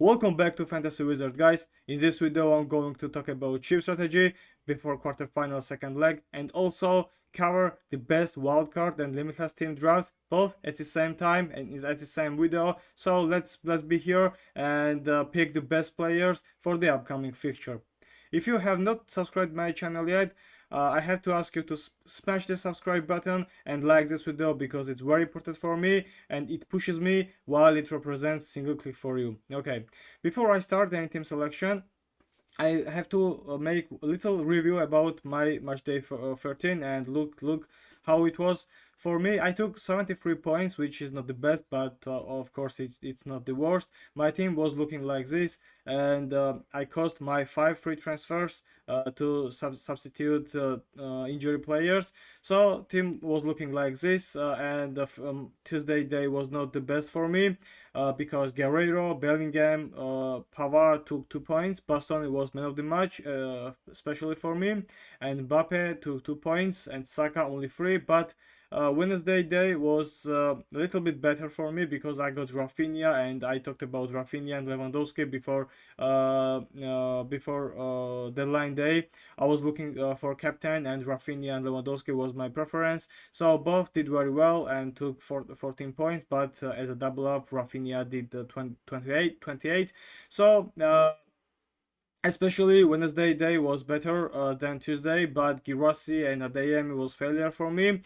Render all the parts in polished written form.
Welcome back to Fantasy Wizard, guys. In this video I'm going to talk about chip strategy before quarterfinal second leg and also cover the best wildcard and limitless team drafts both at the same time and is at the same video. So let's be here and pick the best players for the upcoming fixture. If you have not subscribed my channel yet, I have to ask you to smash the subscribe button and like this video because it's very important for me and it pushes me while it represents single click for you. Okay, before I start any team selection, I have to make a little review about my matchday 13 and look how it was. For me, I took 73 points, which is not the best, but of course it's not the worst. My team was looking like this, and I cost my 5 free transfers to substitute injury players. So team was looking like this, and Tuesday day was not the best for me. Because Guerrero, Bellingham, Pavard took 2 points. Bastoni was man of the match, especially for me. And Mbappe took 2 points and Saka only 3. But Wednesday day was a little bit better for me because I got Raphinha and I talked about Raphinha and Lewandowski before deadline day. I was looking for captain and Raphinha and Lewandowski was my preference. So both did very well and took 14 points, but as a double up, Raphinha did 28. So especially Wednesday day was better than Tuesday, but Girassi and Adeyemi was failure for me.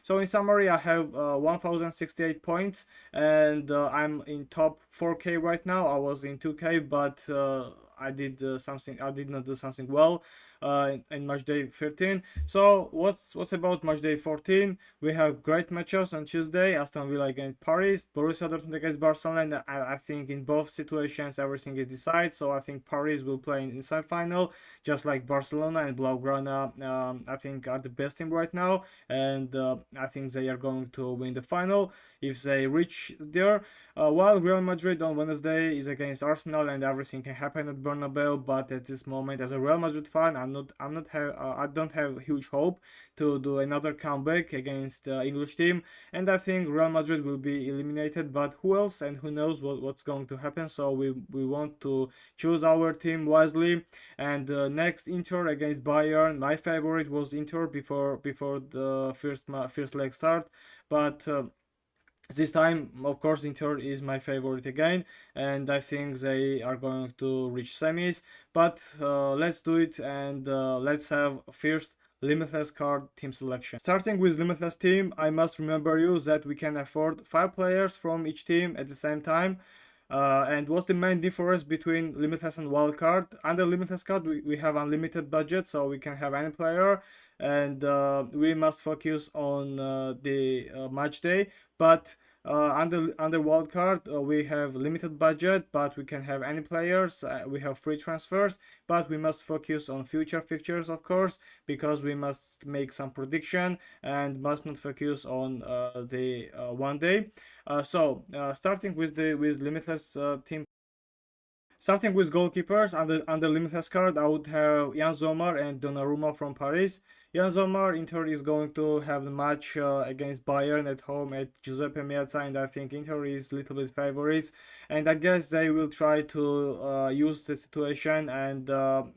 So in summary, I have 1068 points and I'm in top 4k right now. I was in 2k, but I did not do something well in matchday 13. So what's about matchday 14? We have great matchups on Tuesday: Aston Villa against Paris, Borussia Dortmund against Barcelona. I think in both situations everything is decided, so I think Paris will play in semi-final, just like Barcelona and Blaugrana. I think are the best team right now, and I think they are going to win the final if they reach there. While Real Madrid on Wednesday is against Arsenal and everything can happen at Bernabeu, but at this moment, as a Real Madrid fan, I don't have huge hope to do another comeback against English team, and I think Real Madrid will be eliminated. But who else and who knows what's going to happen? So we want to choose our team wisely. And next, Inter against Bayern. My favorite was Inter before the first leg start, but. This time, of course, Inter is my favorite again, and I think they are going to reach semis. But let's do it and let's have first Limitless card team selection. Starting with Limitless team, I must remember you that we can afford 5 players from each team at the same time. And what's the main difference between Limitless and Wildcard? Under Limitless card, we have unlimited budget, so we can have any player, and we must focus on the match day. But under wildcard, we have limited budget, but we can have any players. We have free transfers, but we must focus on future fixtures, of course, because we must make some prediction and must not focus on the one day. Starting with limitless team. Starting with goalkeepers, under Limitless card, I would have Jan Sommer and Donnarumma from Paris. Jan Sommer, Inter is going to have the match against Bayern at home at Giuseppe Meazza, and I think Inter is a little bit favorites. And I guess they will try to use the situation and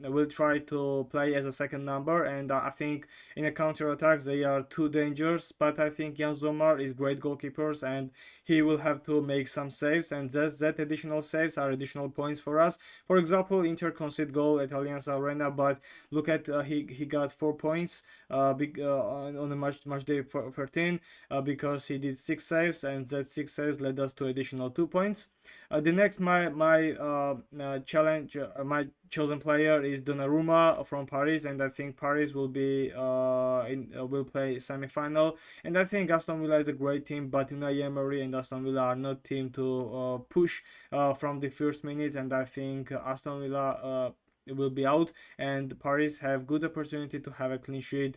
will try to play as a second number. And I think in a counter attack they are too dangerous. But I think Jan Sommer is great goalkeepers, and he will have to make some saves, and that additional saves are additional points for us. For example, Inter conceded goal at Allianz Arena, but look at he got 4 points on the match day 13 because he did 6 saves, and that 6 saves led us to additional 2 points. The next my chosen player is Donnarumma from Paris, and I think Paris will be will play semi-final. And I think Aston Villa is a great team, but Unai Emery and Aston Villa are not team to push from the first minutes, and I think Aston Villa will be out, and Paris have good opportunity to have a clean sheet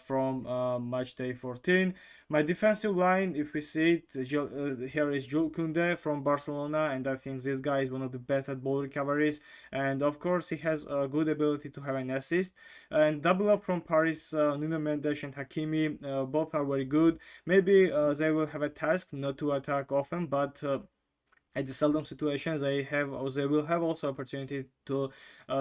from match day 14. My defensive line, if we see it, here is Jules Koundé from Barcelona, and I think this guy is one of the best at ball recoveries, and of course he has a good ability to have an assist. And double up from Paris, Nuno Mendes and Hakimi, both are very good. Maybe they will have a task not to attack often, but at the seldom situations they will have also opportunity to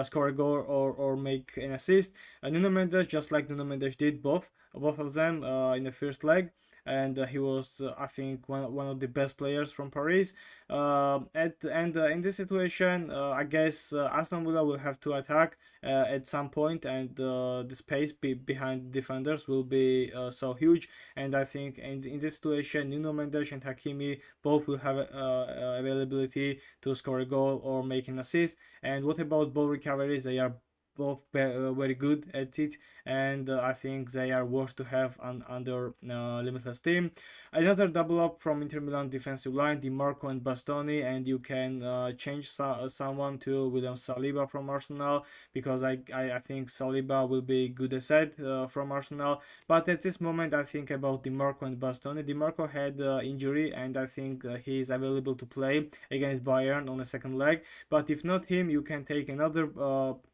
score a goal or make an assist. Nuno Mendes, just like Nuno Mendes did both of them in the first leg, and he was I think one of the best players from Paris. In this situation, I guess Aston Villa will have to attack at some point, and the space behind defenders will be so huge. And I think in this situation, Nuno Mendes and Hakimi both will have availability to score a goal or make an assist. And what about ball recoveries? They are both very good at it, and I think they are worth to have under Limitless team. Another double up from Inter Milan defensive line, Di Marco and Bastoni, and you can change someone to William Saliba from Arsenal, because I think Saliba will be good asset from Arsenal. But at this moment, I think about Di Marco and Bastoni. Di Marco had injury, and I think he is available to play against Bayern on the second leg. But if not him, you can take another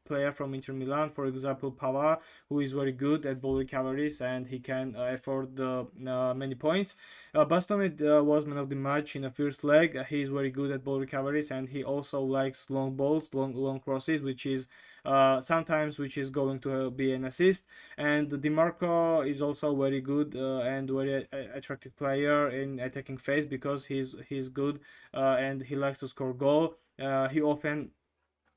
player from Inter Milan, for example Pavard, who is very good at ball recoveries and he can afford many points. Bastoni was man of the match in the first leg. He is very good at ball recoveries, and he also likes long balls, long crosses, which is sometimes which is going to be an assist. And Di Marco is also very good and very attractive player in attacking phase, because he's good and he likes to score goal. He often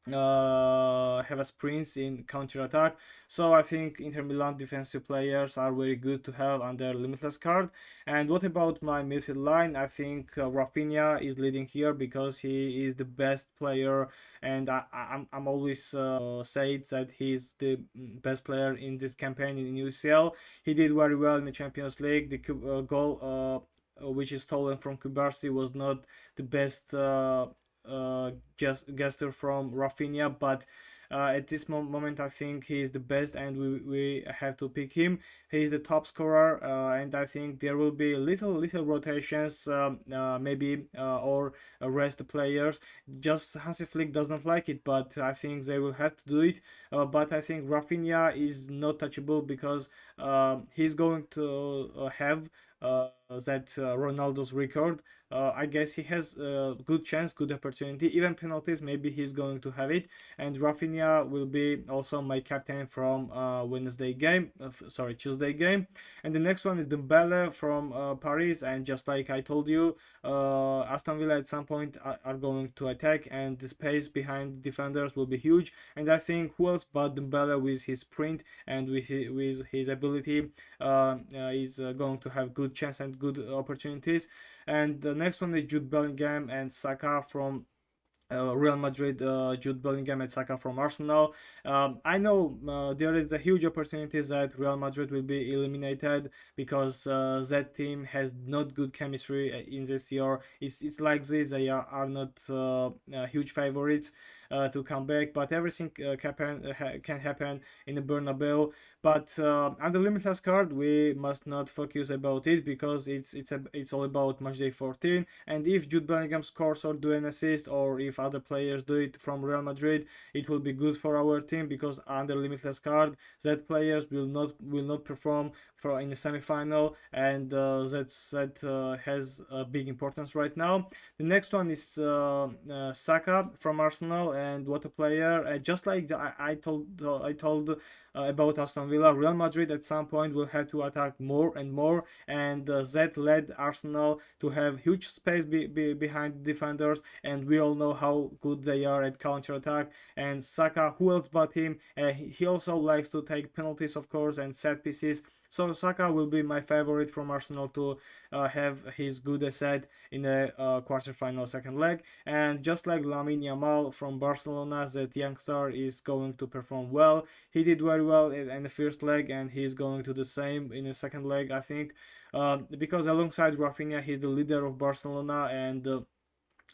have a sprints in counter attack. So I think Inter Milan defensive players are very good to have under Limitless card. And what about my midfield line? I think Raphinha is leading here because he is the best player, and I'm always said that he's the best player in this campaign in UCL. He did very well in the Champions League. The goal which is stolen from Kubarsi was not the best gesture from Raphinha, but at this moment I think he is the best, and we have to pick him. He is the top scorer, and I think there will be little rotations, maybe or rest the players. Just Hansi Flick doesn't like it, but I think they will have to do it. But I think Raphinha is not touchable, because he's going to have that Ronaldo's record. I guess he has a good chance, good opportunity, even penalties. Maybe he's going to have it. And Raphinha will be also my captain from Tuesday game. And the next one is Dembele from Paris. And just like I told you, Aston Villa at some point are going to attack, and the space behind defenders will be huge. And I think who else but Dembele, with his sprint and with his ability, is going to have good chance and good opportunities. And the next one is Jude Bellingham and Saka from Real Madrid. Jude Bellingham and Saka from Arsenal. I know there is a huge opportunity that Real Madrid will be eliminated, because that team has not good chemistry in this year. It's like this. They are not huge favorites to come back, but everything can happen in the Bernabeu. But on the Limitless card, we must not focus about it, because it's all about Matchday 14. And if Jude Bellingham scores or do an assist, or if other players do it from Real Madrid, it will be good for our team, because under Limitless card, that players will not perform for in the semi-final, and that has a big importance right now. The next one is Saka from Arsenal, and what a player! Just like I told about Aston Villa, Real Madrid at some point will have to attack more and more, and that led Arsenal to have huge space behind defenders, and we all know how good they are at counter attack. And Saka, who else but him? He also likes to take penalties, of course, and set pieces. So Saka will be my favorite from Arsenal to have his good asset in the quarterfinal second leg. And just like Lamine Yamal from Barcelona, that youngster is going to perform well. He did very well in the first leg, and he's going to do the same in the second leg, I think, because alongside Raphinha, he's the leader of Barcelona. And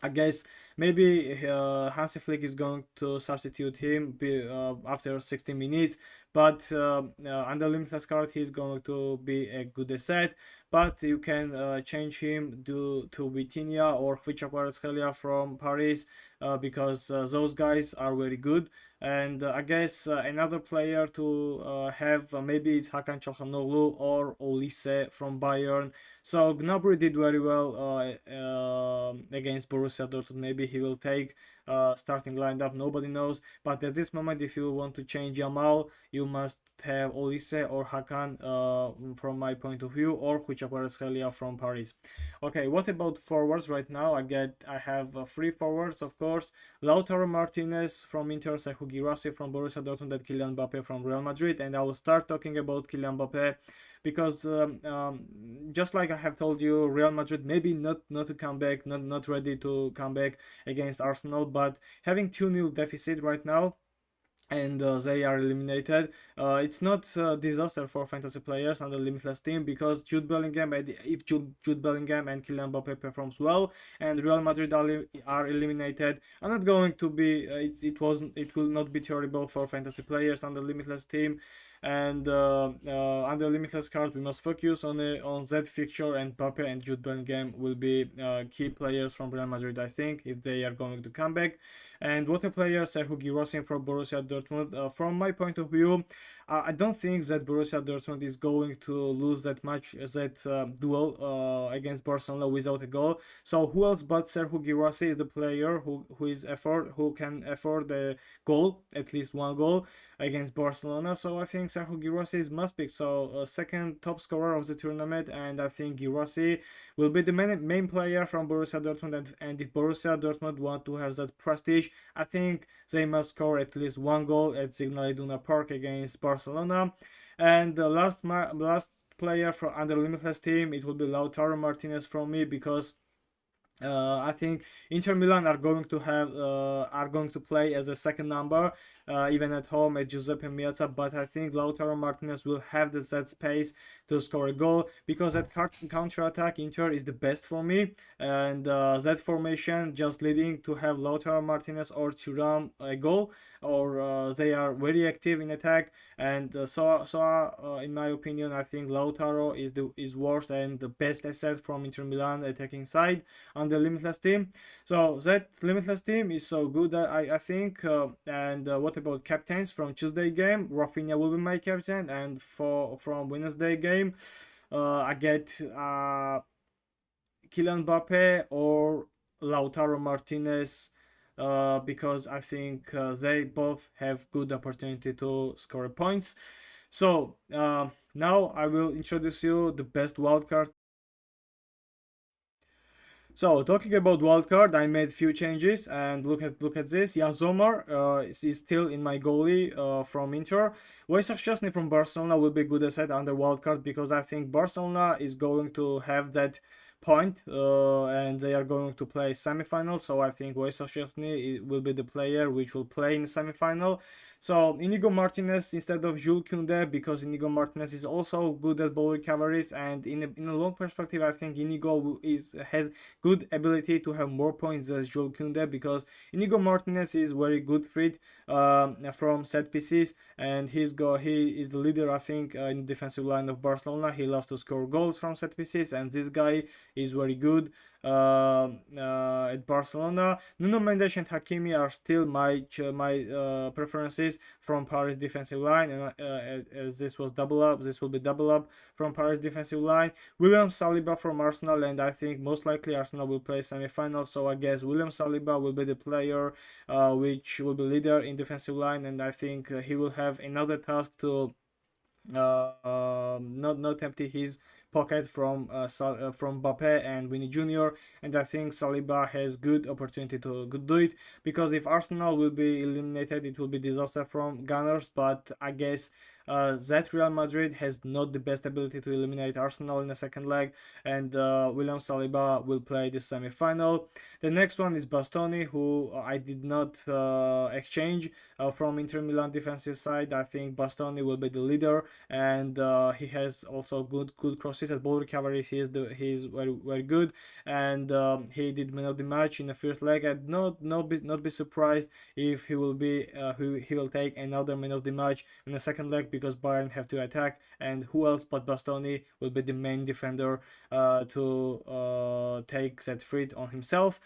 I guess maybe Hansi Flick is going to substitute him after 60 minutes, but under Limitless card he's going to be a good asset. But you can change him to Vitinha or Kvaratskhelia from Paris, because those guys are very good. And I guess another player to have, maybe it's Hakan Çalhanoğlu or Olise from Bayern. So Gnabry did very well against Borussia Dortmund. Maybe he will take starting lineup, nobody knows. But at this moment, if you want to change Yamal, you must have Olise or Hakan from my point of view, or Kvaratskhelia from Paris. Okay, what about forwards right now? I have three forwards, of course. Lautaro Martinez from Inter, Serhou Guirassy from Borussia Dortmund, and Kylian Mbappe from Real Madrid. And I will start talking about Kylian Mbappe because just like I have told you, Real Madrid maybe not to come back, not ready to come back against Arsenal, but having 2-0 deficit right now, and they are eliminated. It's not a disaster for fantasy players on the Limitless team, because Jude Bellingham, if Jude Bellingham and Kylian Mbappe performs well and Real Madrid are eliminated, I'm not going to be it will not be terrible for fantasy players on the Limitless team. And under Limitless card we must focus on that fixture, and Mbappe and Jude Bellingham will be key players from Real Madrid, I think, if they are going to come back. And what a player, Serhou Guirassy from Borussia Dortmund. From my point of view, I don't think that Borussia Dortmund is going to lose that duel against Barcelona without a goal. So who else but Serhou Guirassy is the player who can afford a goal, at least one goal against Barcelona. So I think Serhou Guirassy is must pick. So second top scorer of the tournament, and I think Guirassy will be the main player from Borussia Dortmund. And if Borussia Dortmund want to have that prestige, I think they must score at least one goal at Signal Iduna Park against Barcelona. And the last player for under Limitless team, it will be Lautaro Martinez from me, because I think Inter Milan are going to play as a second number, even at home at Giuseppe Meazza. But I think Lautaro Martinez will have that space to score a goal, because that counter attack Inter is the best for me, and that formation just leading to have Lautaro Martinez or Thuram a goal, or they are very active in attack. And in my opinion, I think Lautaro is worst and the best asset from Inter Milan attacking side on the Limitless team. So that Limitless team is so good that I think. And what about captains from Tuesday game? Raphinha will be my captain, and from Wednesday game, I get Kylian Mbappe or Lautaro Martinez, because I think they both have good opportunity to score points. So now I will introduce you the best wildcard. So talking about wildcard, I made few changes, and look at this. Jan Sommer is still in my goalie from Inter. Wojciech Szczesny from Barcelona will be good asset under wildcard, because I think Barcelona is going to have that point, and they are going to play semi-final. So I think Wojciech Szczesny will be the player which will play in the semi-final. So Inigo Martinez instead of Jules Koundé, because Inigo Martinez is also good at ball recoveries, and in a long perspective, I think Inigo has good ability to have more points than Jules Koundé, because Inigo Martinez is very good fit from set pieces, and he is the leader, I think, in the defensive line of Barcelona. He loves to score goals from set pieces, and this guy is very good at Barcelona. Nuno Mendes and Hakimi are still my preferences from Paris defensive line, and as this will be double up from Paris defensive line. William Saliba from Arsenal, and I think most likely Arsenal will play semi-final, so I guess William Saliba will be the player which will be leader in defensive line, and I think he will have another task to not empty his pocket from Mbappe and Vinny Jr. And I think Saliba has good opportunity to do it, because if Arsenal will be eliminated, it will be disaster from Gunners. But I guess that Real Madrid has not the best ability to eliminate Arsenal in the second leg, and William Saliba will play the semi-final. The next one is Bastoni, who I did not exchange from Inter Milan defensive side. I think Bastoni will be the leader, and he has also good crosses at ball recoveries. He is very good, and he did man of the match in the first leg. I'd not be surprised if he will be he will take another man of the match in the second leg, because Bayern have to attack, and who else but Bastoni will be the main defender to take that threat on himself.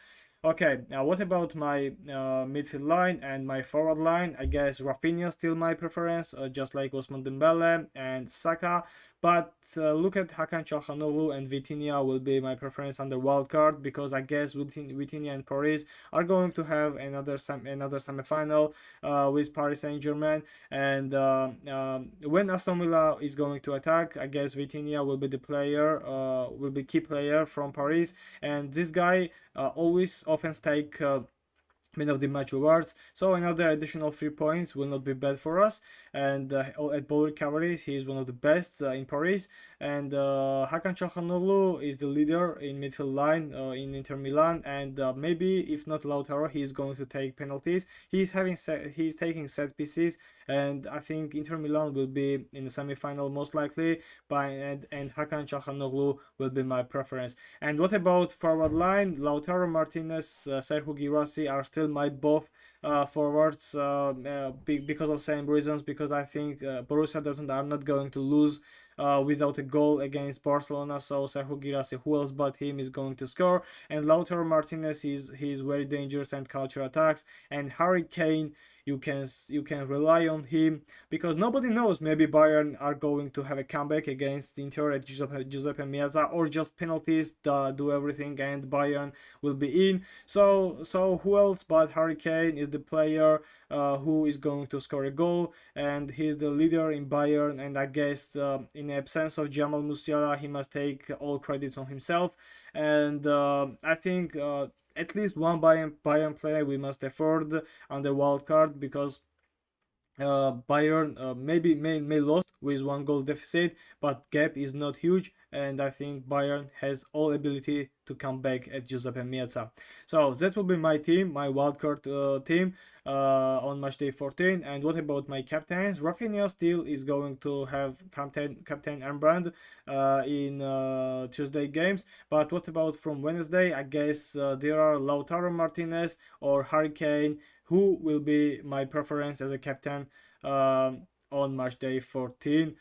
Okay, now what about my midfield line and my forward line? I guess Raphinha still my preference, just like Ousmane Dembele and Saka. But look at Hakan Çalhanoğlu and Vitinha will be my preference under wildcard, because I guess Vitinha and Paris are going to have another semi-final with Paris Saint-Germain. And when Aston Villa is going to attack, I guess Vitinha will be the player, will be key player from Paris. And this guy always often take man of the match awards, so another additional 3 points will not be bad for us. And at ball recoveries he is one of the best in Paris. And Hakan Çalhanoğlu is the leader in midfield line in Inter Milan, and maybe if not Lautaro, he is going to take penalties. He's taking set pieces, and I think Inter Milan will be in the semi-final most likely. And Hakan Çalhanoğlu will be my preference. And what about forward line? Lautaro Martinez, Serhou Guirassy are still my both forwards because of same reasons, because I think Borussia Dortmund are not going to lose without a goal against Barcelona. So Serhou Guirassy, who else but him is going to score? And Lautaro Martinez is very dangerous and counter attacks. And Harry Kane, you can rely on him, because nobody knows, maybe Bayern are going to have a comeback against Inter at Giuseppe Meazza, or just penalties do everything and Bayern will be in. So who else but Harry Kane is the player who is going to score a goal, and he's the leader in Bayern. And I guess in the absence of Jamal Musiala, he must take all credits on himself. And I think at least one Bayern player we must afford on the wild card, because Bayern may lost with 1 goal deficit, but gap is not huge, and I think Bayern has all ability to come back at Giuseppe Meazza. So that will be my team, my wildcard team on matchday 14. And what about my captains? Raphinha still is going to have captain armband in Tuesday games, but what about from Wednesday? I guess there are Lautaro Martinez or Harry Kane, who will be my preference as a captain on matchday 14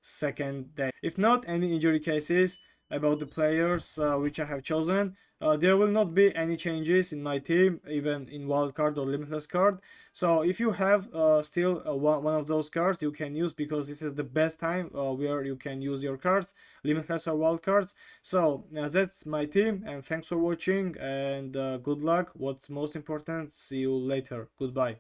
second day. If not any injury cases about the players which I have chosen, there will not be any changes in my team, even in wildcard or limitless card. So if you have still one of those cards, you can use, because this is the best time where you can use your cards, limitless or wild cards. So that's my team, and thanks for watching, and good luck. What's most important, see you later. Goodbye.